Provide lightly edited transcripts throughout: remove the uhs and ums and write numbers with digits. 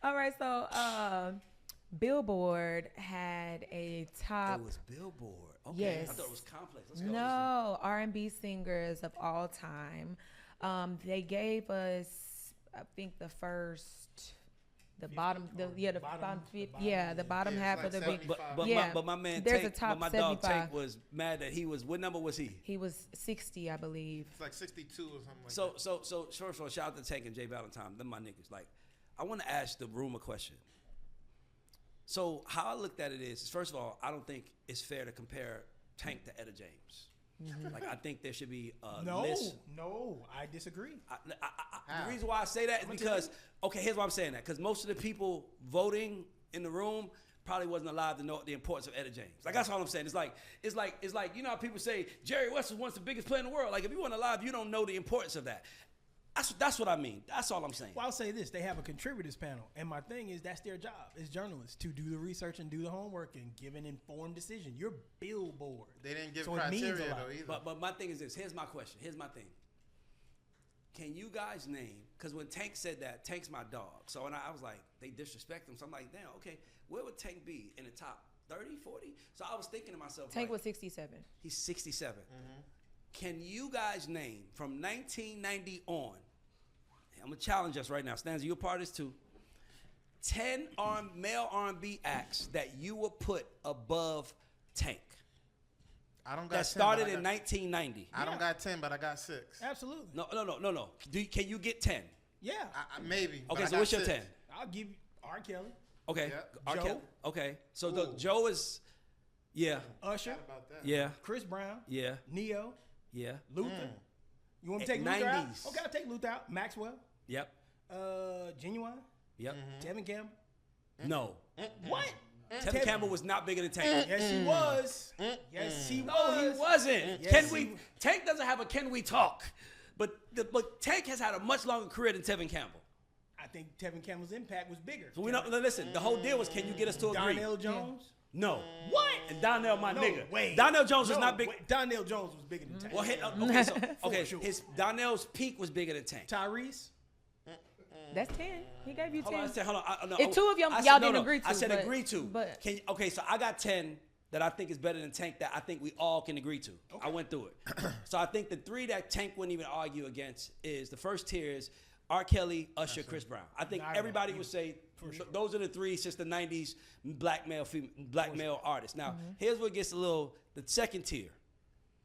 All right, so Billboard had a top. It was Billboard. Okay. Yes. I thought it was Complex. Let's go. No, R&B singers of all time. They gave us, I think, the bottom half like of the big. But my man there's Tank, a top but my dog 75. Tank was mad that he was. What number was he? He was 60, I believe. It's like 62 or something like that. So first of all, shout out to Tank and Jay Valentine. Them my niggas. Like, I want to ask the room a question. So how I looked at it is, first of all, I don't think it's fair to compare Tank to Etta James. Like, I think there should be a list. No, I disagree. The reason why I say that is because, okay, here's why I'm saying that. Because most of the people voting in the room probably wasn't alive to know the importance of Etta James. Like, that's all I'm saying. It's like, you know how people say Jerry West was once the biggest player in the world. Like, if you weren't alive, you don't know the importance of that. That's what I mean. That's all I'm saying. Well, I'll say this. They have a contributors panel. And my thing is that's their job as journalists to do the research and do the homework and give an informed decision. You're Billboard. They didn't give so criteria though either. But my thing is this. Here's my question. Here's my thing. Can you guys name, because when Tank said that, Tank's my dog. So when I was like, they disrespect him. So I'm like, damn, okay, where would Tank be in the top 30, 40? So I was thinking to myself. Tank like, was 67. He's 67. Can you guys name from 1990 on, I'm going to challenge us right now. Stanza, you're a part of this too. 10 male R&B acts that you would put above Tank. I don't got 10, that started in 1990. I don't got 10, but I got 6. Absolutely. No. Can you get 10? Yeah. Maybe. Okay, so what's your 10? I'll give you R. Kelly. Okay. Yep. R. Joe. Kelly. Okay. So the Joe is, yeah. Usher. About that. Yeah. Chris Brown. Yeah. Neo. Yeah. Luther. You want me to take Luther 90s. out? Okay, I'll take Luther out. Maxwell. Yep. Genuine. Yep. Tevin Campbell. No. What? Tevin Campbell was not bigger than Tank. Yes, he was. Yes, he No, was. he wasn't. Yes, he was. Tank doesn't have a can we talk, but Tank has had a much longer career than Tevin Campbell. I think Tevin Campbell's impact was bigger. So we don't listen. The whole deal was, can you get us to agree? Donnell Jones. No. What? And Donnell, my No nigga. way. Donnell Jones was No not big. way. Donnell Jones was bigger than Tank. Well, okay, sure. his Donnell's peak was bigger than Tank. Tyrese. That's 10. He gave you 10. Hold on. No, And two of I said- y'all no, didn't no. agree to. I said but, agree to. But Okay, so I got 10 that I think is better than Tank that I think we all can agree to. I went through it. So I think the 3 that Tank wouldn't even argue against is, the first tier is R. Kelly, Usher, Chris Brown. I think everybody would say those are the 3 since the 90s black male artists. Now, here's what gets the second tier.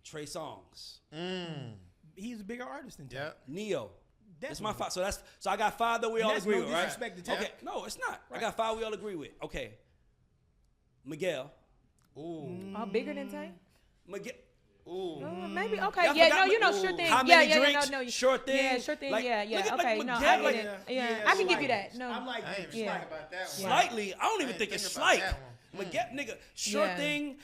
Trey Songz. He's a bigger artist than Tank. Yep. Neo. That's my Definitely. 5. So I got 5 that we all that's agree no with, right? disrespect to Tank. Okay, no, it's not. I got 5 we all agree with. Okay. Miguel. bigger than Tank? Miguel. Maybe. Okay. Y'all Yeah. forgot No. You know. Ooh. Sure thing. How Yeah. many Yeah. drinks? No. Sure thing. Yeah. Sure thing. Like, Yeah. look Yeah. at, Okay. like, No. Miguel, I get like- it. Yeah, Yeah. I can give you slightly. that. No. I'm like, I ain't Yeah. slight about that one. Slightly. I don't even I think ain't it's think about slight. that one. Miguel, nigga. Sure Yeah. thing.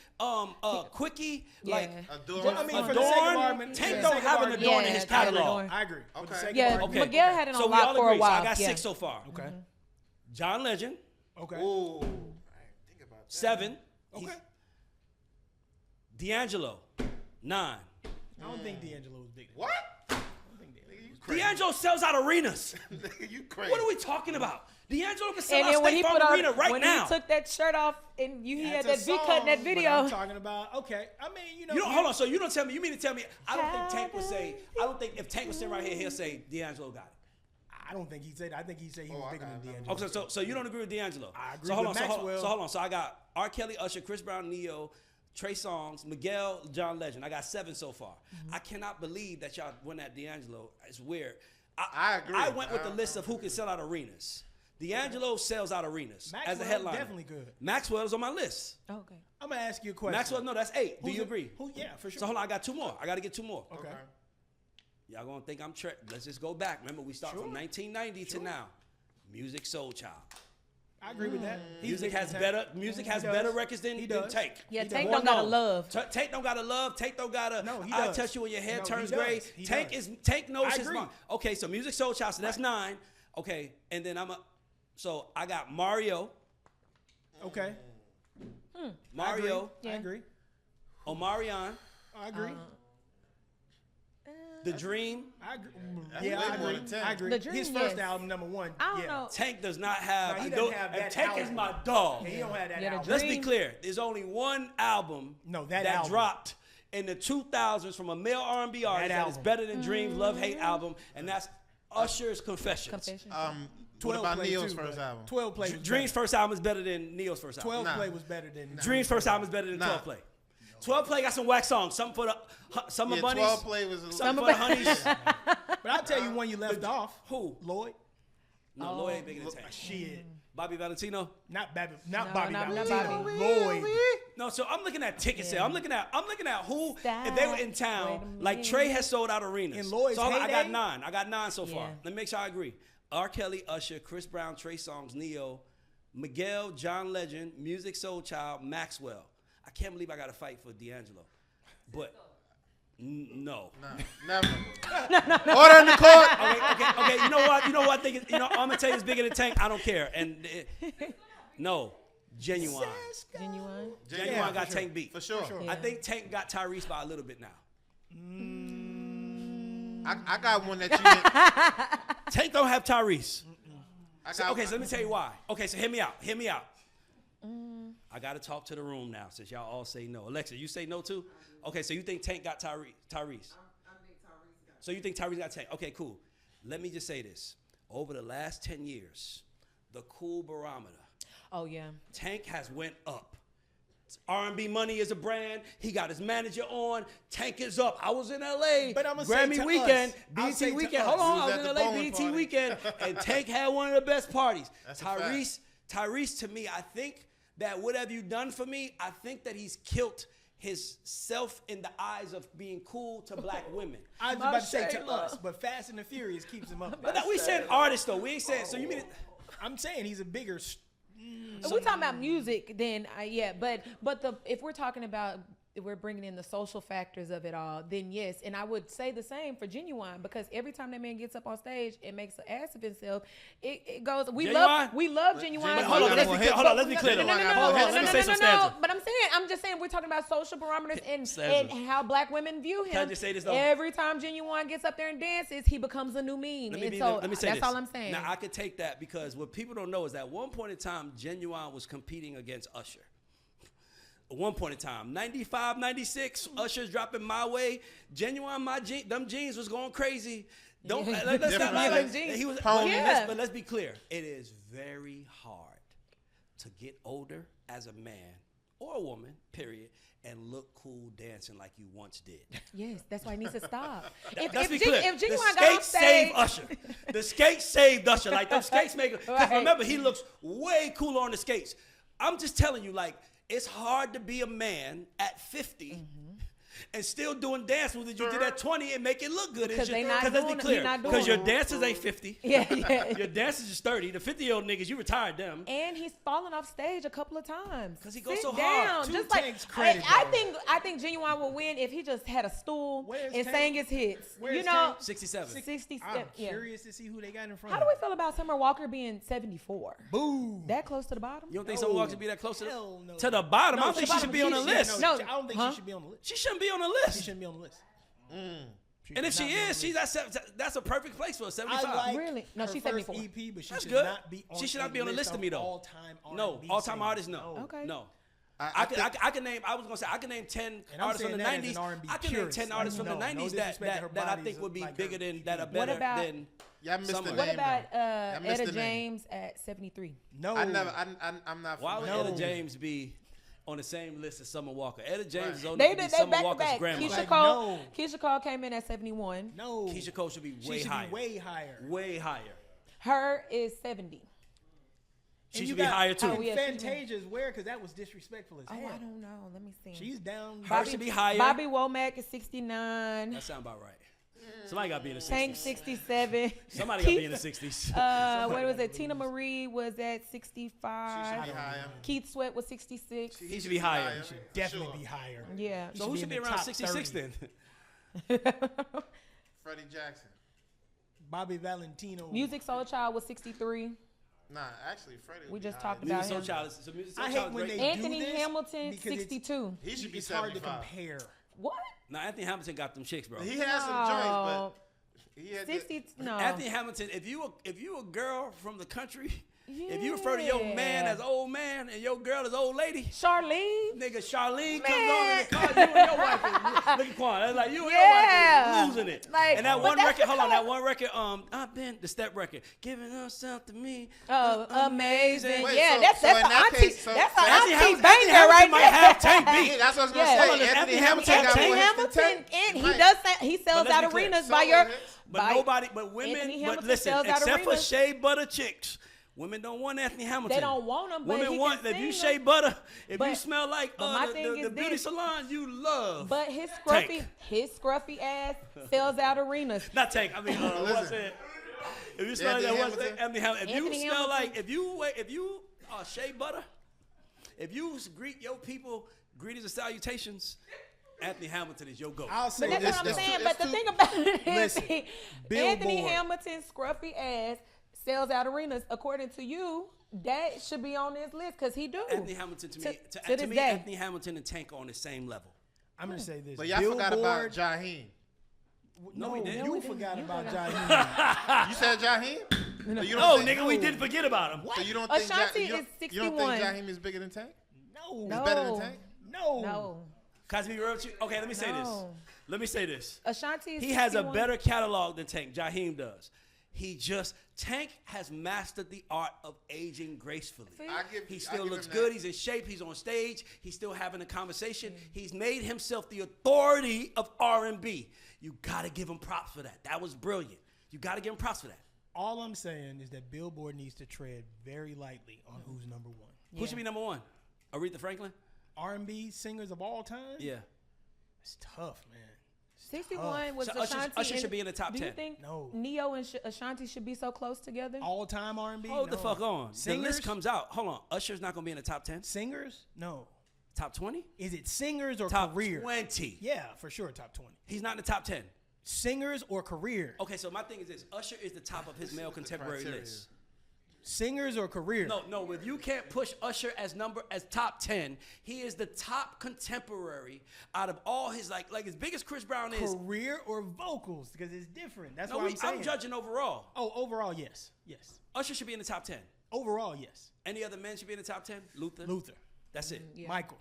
Quickie. Yeah. Like. Adore. Well, I mean, for the sake of Adorn. argument, Tank for the don't sake of have an argument, Adorn in his Yeah, Tyler catalog. Adorn. I agree. For the Okay. sake of Yeah. argument. Miguel had it So on we all lock for a agree. So I while. got Yeah. 6 so far. Okay. John Legend. Okay. Ooh. I didn't think about that. 7. Okay. D'Angelo. 9. I don't think D'Angelo was big. What? I don't think D'Angelo. Nigga, you crazy. D'Angelo sells out arenas. Nigga, you crazy. What are we talking about? D'Angelo can sell And out then when State he Farm put Arena on, right when now. he took that shirt off and he had that That's a V cut in that song, video. But I'm talking about, okay. I mean, you know. You don't hold on. So you don't tell me. You mean to tell me? I don't think Tank would say. I don't think if Tank was sitting right here, he'll say D'Angelo got it. I don't think he'd say that. I think he'd say he was I bigger got than it. D'Angelo. Okay, so you don't agree with D'Angelo? I agree so hold with on, Maxwell. So hold on. So I got R. Kelly, Usher, Chris Brown, Neo, Trey Songz, Miguel, John Legend. I got 7 so far. I cannot believe that y'all went at D'Angelo. It's weird. I agree. I went with the list of who can sell out arenas. D'Angelo sells out arenas as a Maxwell headliner. definitely good. Maxwell's on my list. Okay. I'm gonna ask you a question. Maxwell, no, that's 8. Do Who's you it- agree? Yeah, for sure. So hold on, I got 2 more. I got to get 2 more. Okay. Y'all gonna think I'm let's just go back. Remember, we start from 1990 to now. Music Soul Child. I agree with that. He's Music bigger has than better. Tank. Music He has does. better records than He does. Tank. Yeah. He Tank does. don't gotta known. love. Tank don't gotta love. Tank don't gotta. No, he I does. touch you when your hair No, turns he gray. does. He Tank does. knows I his agree. mom. Okay, so Music Soul Child. So that's 9. Okay, and then so I got Mario. Okay. Mario. I agree. Omarion. I agree. The Dream. I agree. That's Yeah, way I more agree. than 10. I agree. The Dream, His first yes. album, number one. I don't yeah. know. Tank does not have. No, he and doesn't have that Tank is album. my dog. He don't have that Yeah, the album. Let's be Dream. clear. There's only one album No, that album. dropped in the 2000s from a male R&B artist that is album. better than Dream's Love Hate album, and that's Usher's Confessions. Confession. What 12 about play Neil's too, first but album? 12 play was Dream's better. first album is better than Neil's first album. 12 Nah. play was better than Dream's first album is better than Nah. 12 Play. 12 Play got some whack songs. Something for the Summer Yeah, Bunnies. 12 play was a Something for the Honeys. But I'll tell you one you left off. Who? Lloyd. No, Lloyd ain't bigger than Tank. Shit. Bobby Valentino. Not Bobby. No, Not Bobby. not Valentino. Bobby. Lloyd. No, so I'm looking at ticket sale. I'm looking at who, Stop. if they were in Wait town, a like minute. Trey has sold out arenas. In Lloyd's so I got heyday? 9. I got 9 so far. Yeah. Let me make sure I agree. R. Kelly, Usher, Chris Brown, Trey Songz, Neo, Miguel, John Legend, Music Soul Child, Maxwell. I can't believe I got to fight for D'Angelo. But no. Nah, never. Order in the court. Okay. You know what? I think I'm gonna tell you it's bigger than Tank. I don't care. And no, Genuine. Genuine. Genuine Yeah, got for sure. Tank beat. For sure. Yeah. I think Tank got Tyrese by a little bit now. I got one that you didn't. Tank don't have Tyrese. I So let me tell you why. Okay, so hear me out. I got to talk to the room now since y'all all say no. Alexa, you say no too? Okay, so you think Tank got Tyrese? I think Tyrese got So you think Tyrese got Tank? Okay, cool. Let me just say this. Over the last 10 years, the cool barometer, Oh yeah. Tank has went up. R&B Money is a brand. He got his manager on. Tank is up. I was in LA. But I'ma say Grammy to weekend, us, I'll say BT to weekend. us. Hold on, We I was was at in the LA bowling BT party. weekend, and Tank had one of the best parties. That's a fact. Tyrese, to me, I think that what have you done for me? I think that he's killed his self in the eyes of being cool to black women. I was My about to say to Shayla. us, but Fast and the Furious keeps him up. But we saying artists though. We ain't saying. So you mean? I'm saying he's a bigger. If we're talking about music, then yeah, but if we're talking about if we're bringing in the social factors of it all, then yes, and I would say the same for Genuine because every time that man gets up on stage and makes an ass of himself, it goes. We Genuine? love Genuine. Genuine Hold on, got let's more be hits. clear. Hold on, let's be clear. No, no, no, Hold on, no, let me say some stanza. But I'm just saying we're talking about social barometers and Stanza. how black women view him. Can I just say this, though? Every time Genuine gets up there and dances, he becomes a new meme. Let me say that's this. all I'm saying. Now I could take that because what people don't know is that at one point in time, Genuine was competing against Usher. At one point in time, 95, 96, Usher's dropping My Way. Genuine, them jeans was going crazy. Don't let's not Different lie. things. He was, Pony. Yeah. but let's be clear. It is very hard to get older as a man or a woman, period, and look cool dancing like you once did. Yes, that's why he needs to stop. Let's be clear. If The Genuine got on skates stage, saved Usher. The skates saved Usher. Like them skates make. Because Right. remember, he looks way cooler on the skates. I'm just telling you, like it's hard to be a man at 50. And still doing dance moves that you did at 20 and make it look good. Because they not let's be doing it. He clear. not doing Because your it. dancers ain't 50. Yeah. Your dancers is 30. The 50-year-old niggas, you retired them. And he's fallen off stage a couple of times. 'Cause he goes Sit so down. hard. Just To like Tank's credit, I think Genuine will win if he just had a stool Where's and Tank? sang his hits. Where's you know, Tank? 67. 60 I'm yeah. curious to see who they got in front How of do we feel about Summer Walker being 74? Boo. That close to the bottom? You don't think someone should be that close Hell no. to the bottom? I don't think she bottom. should be on the She list. No. I don't think Huh? she should be on the list. She shouldn't be on the She list. shouldn't be on the list. And if she should not be on is, the she's that's a perfect place for a 75. I like Really? No, her she's first 74. EP, but she That's should good. not be on She should not be on the list to me, though. All-time No, R&B all-time singers. artists, no. Okay. No. I I can name. I was gonna say I can name 10 And I'm artists from saying the that as 90s. an R&B I can name purist. 10 artists from the No 90s disrespect to her that I bodies think would be like her bigger than that are EP. better about- than. Yeah, I missed Summer. the What name. about though. I missed Etta the name. James at 73? No, I'm not. Why would No. Etta James be on the same list as Summer Walker? Etta James Right. is only They be back Summer to Walker's back. grandma. Keisha Like, Cole. no. Keisha Cole came in at 71. No, Keisha Cole should be she way should higher. be way higher. Way higher. Her is 70. She And should you be got- higher too. Oh, yeah. Fantasia's where? Because that was disrespectful as Oh, hell. I don't know. Let me see. She's down. Her should be higher. Bobby Womack is 69. That sound about right. Somebody got to be in the 60s. Tank 67. Somebody got to be in the 60s. What was it? Tina Marie was at She 65. should be higher. Keith Sweat was 66. He should be higher. for Definitely sure. be higher. Yeah. So who should be in the around top 66 30. then? Freddie Jackson. Bobby Valentino. Music Soul Child was 63. Nah, actually, Freddie. We would just be talked higher. about Music Soul him. Child. So Music Soul I hate Child is when great. they Anthony do this Hamilton, because it's- 62. He should be It's hard to 75. compare. What? Now Anthony Hamilton got them chicks, bro. He has some joints, but he had 60, no. Anthony Hamilton, if you a girl from the country, if you refer to your man as old man and your girl as old lady, Charlene. nigga, Charlene comes Man. on in the car, you and your wife is, look at Quan, that's like you and your Yeah. wife is losing it. Like, and that but one that's record, hold on, because- that one record, I've been, the step record, giving herself to me. Oh, amazing. Wait, yeah, so- that's so that's in an that auntie. case, so- That's so an Anthony auntie Hamilton banger right might there. have Tank beat. yeah, that's what I was gonna Yeah. say. Hold on, Anthony Hamilton Hamilton got Anthony more hits than Hamilton, Tank. and he Right. does. He sells let's out be clear. arenas Solo by your. hits. But by- nobody, but women, Anthony but Hamilton listen, sells out except for arenas. shea butter chicks, women don't want Anthony Hamilton. They don't want him, but Women he want, can if you sing shea them. butter, if you But- smell like but my thing the is beauty this. salon, you love. But his Tank. scruffy ass sells out arenas. Not Tank. I mean, what's Listen. it? If you smell Anthony like that, what's Hamilton? it? Anthony Hamilton. If Anthony you smell Hamilton. like, if you shea butter, if you greet your people greetings and salutations, Anthony Hamilton is your go. I'll say But that's this. what I'm it's saying. too- But it's the too- thing about it is, Listen, Anthony Billboard. Hamilton's scruffy ass sells out arenas. According to you, that should be on this list because he do. Anthony Hamilton to me, to to this me, day. Anthony Hamilton and Tank are on the same level. I'm gonna say this. But y'all forgot about Billboard- Jaheim. No, we didn't. You we didn't. forgot You about forgot. Jaheim. You said Jaheim? So you No, don't think, nigga, we didn't forget about him. So you don't think Ashanti you don't, is you don't 61. think Jaheim is bigger than Tank? No. No. He's better than Tank? No. No, Can I be real with you? Okay, let me say this. No. Let me say this. Ashanti is He has a 61. better catalog than Tank. Jaheim does. Tank has mastered the art of aging gracefully. He still looks good. He's in shape. He's on stage. He's still having a conversation. He's made himself the authority of R&B. You gotta give him props for that. That was brilliant. You gotta give him props for that. All I'm saying is that Billboard needs to tread very lightly on who's number one. Who should be number one? Aretha Franklin? R&B singers of all time? Yeah. It's tough, man. 61 was So Usher- Ashanti. Usher and- should be in the top Do 10. you think No. Neo and Ashanti should be so close together? All time R&B? Hold the No. fuck on. The Singers? list comes out. Hold on. Usher's not gonna be in the top 10? Singers? No. Top 20? Is it singers or Top career? 20. Yeah, for sure, top 20. He's not in the top 10. Singers or career? Okay, so my thing is this. Usher is the top of his male contemporary criteria. list. Singers or career? No, if you can't push Usher as top 10, he is the top contemporary out of all his like as big as Chris Brown is. Career or vocals? Because it's different. That's No, what I'm saying. I'm judging overall. Oh, overall, yes. Yes. Usher should be in the top 10. Overall, yes. Any other men should be in the top 10? Luther. Luther. That's it. Yeah. Michael.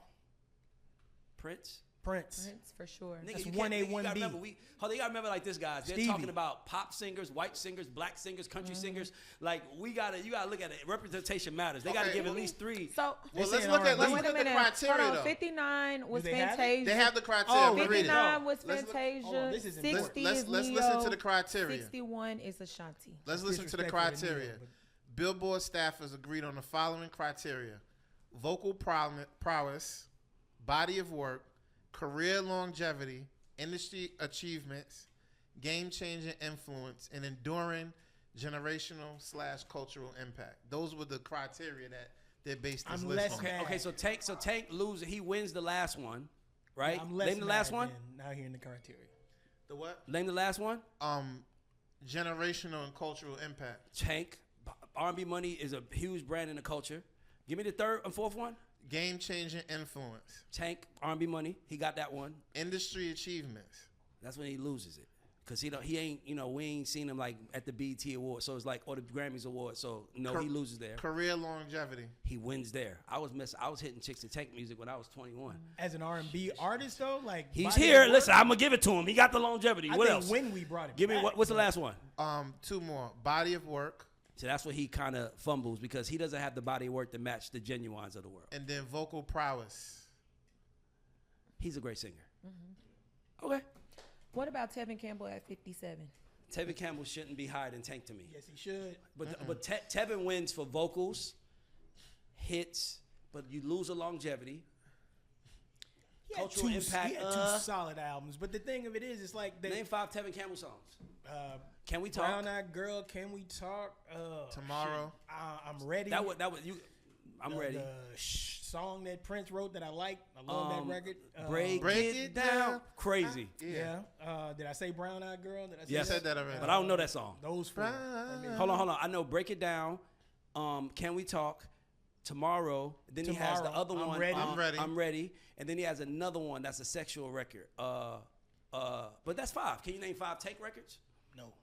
Prince. Prince. Prince, for sure. Nigga, That's you can't- 1A, nigga, you gotta 1B. remember, you gotta remember like this, guys. They're Stevie. talking about pop singers, white singers, black singers, country singers. Like you gotta look at it. Representation matters. They gotta Okay. give at least 3. So, Well, They let's saying look at R&B. let's wait look a at the minute. criteria Hold on. though. 59 was Do they have it? Fantasia. They have the criteria. Oh, I'm gonna read it. 59 was Let's look- Fantasia. hold on, this is important. 60 Let's is listen Neo. to the criteria. 61 is Ashanti. Let's listen to the disrespectful to criteria. Neo, but- Billboard staffers agreed on the following criteria: vocal prowess, body of work, career longevity, industry achievements, game-changing influence, and enduring generational/cultural impact. Those were the criteria that they based this I'm list less on. mad. Okay, so Tank loses. He wins the last one, right? I'm less Name the last mad one. than Not hearing the criteria. The what? Name the last one. Generational and cultural impact. Tank. R&B money is a huge brand in the culture. Give me the third and fourth one. Game-changing influence. Tank. R&B money. He got that one. Industry achievements. That's when he loses it. Cause he ain't, we ain't seen him like at the BET Awards, so it's like, or the Grammys Awards, so no, he loses there. Career longevity. He wins there. I was hitting chicks to Tank music when I was 21. As an R&B artist, though, like He's body here. of work, Listen, I'm gonna give it to him. He got the longevity. I What think else? when we brought it, Give me back, what's the last one? Two more. Body of work, So that's where he kind of fumbles because he doesn't have the body of work to match the Genuines of the world. and then vocal prowess. He's a great singer. Okay. What about Tevin Campbell at 57? Tevin Campbell shouldn't be higher than Tank to me. Yes, he should. But Tevin wins for vocals, hits, but you lose a longevity. He had Cultural two, impact, He had two solid albums, but the thing of it is, it's like Name 5 Tevin Campbell songs. Can we talk? Brown Eyed Girl, Can We Talk? Tomorrow. I'm ready. That was you. I'm ready. The song that Prince wrote that I like. I love that record. Break it down. Crazy. Yeah. Did I say Brown Eyed Girl? Did I say Yes. You said that already. But I don't know that song. Those four. I mean, Hold on. I know Break It Down. Can We Talk? Tomorrow. Then he has the Tomorrow. other I'm one. Ready. I'm Ready. I'm ready. And then he has another one that's a sexual record. But that's 5. Can you name 5 Tank records? No.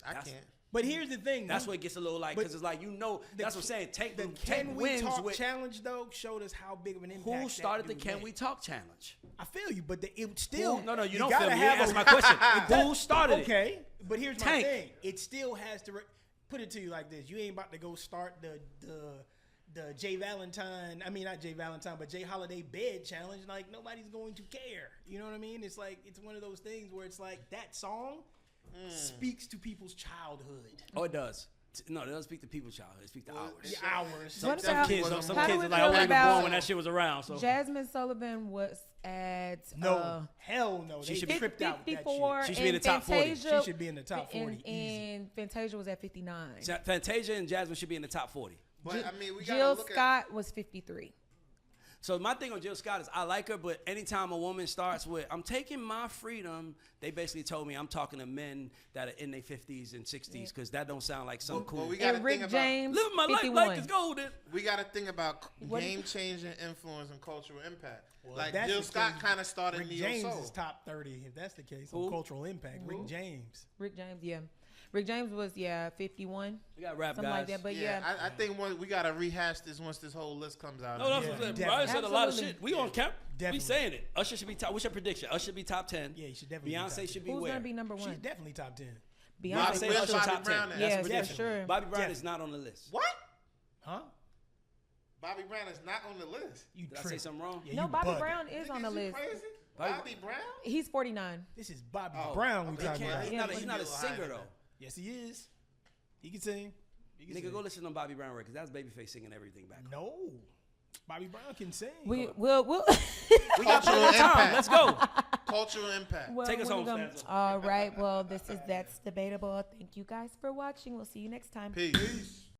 I That's- can't. But here's the thing. That's though. where it gets a little like, because it's like, that's what I'm saying. The Tank Can We wins Talk with. challenge though showed us how big of an impact. Who that started the dude Can had. We Talk challenge? I feel you, but it still. No, you don't gotta feel me. You have answer a- my question. does- Who started it? Okay, but here's Tank. my thing. It still has to put it to you like this. You ain't about to go start the Jay Valentine. I mean, not Jay Valentine, but Jay Holiday bed challenge. Like nobody's going to care. You know what I mean? It's like it's one of those things where it's like that song speaks to people's childhood. Oh, it does. No, it doesn't speak to people's childhood. It speaks to ours. The hours. What Some about- kids, How some do kids we are like, I feel wasn't even about born when that shit was around. So Jasmine Sullivan was at No, hell no. she They should be tripped out that 54. She should be in the and top 40. Fantasia- She should be in the top 40 And Fantasia was at 59. Fantasia and Jasmine should be in the top 40. But I mean, we gotta Jill look Scott was 53. So my thing on Jill Scott is I like her, but anytime a woman starts with "I'm taking my freedom," they basically told me I'm talking to men that are in their 50s and 60s because that don't sound like something cool. Well, we gotta And Rick think about James, Living my life 51. like it's golden. we gotta think about What- game-changing influence and cultural impact. Well, like if that's Jill the Scott case, kind of started Rick neo James soul. is top 30. If that's the case, Who? on cultural impact, Rick James. Rick James, yeah. Rick James was 51, We got rap something guys. like that. But yeah, I think we gotta rehash this once this whole list comes out. No, that's Yeah, what I'm saying. definitely. Brian said a lot of Absolutely. shit. We on camp. We Definitely. saying it. Usher should be top. What's your prediction? Usher should be top 10. Yeah, he should definitely be top Beyonce 10. should be who's where? gonna be number She's one? definitely top 10. Bobby, Beyonce. say where's Usher Bobby top 10. Brown at? Yes, prediction. for sure. Bobby Brown Definitely. is not on the list. What? Huh? Bobby Brown is not on the list. You Did I say tripping. something wrong? Yeah, No, you Bobby bugging. Brown is on the Niggas, you list. crazy? Bobby- Bobby Brown? He's 49. This is Bobby Oh, Brown we okay, talking yeah, about. he He's not- not, he he's not a a little higher singer than though. that. Yes, he is. He can sing. He can Nigga, sing. go listen to Bobby Brown record because that's Babyface singing everything back. No. Bobby Brown can sing. We'll We got plenty of time. impact. Let's go. Cultural impact. well, Take us we're home, gonna- Stanza. All right. Well, that's debatable. Thank you guys for watching. We'll see you next time. Peace.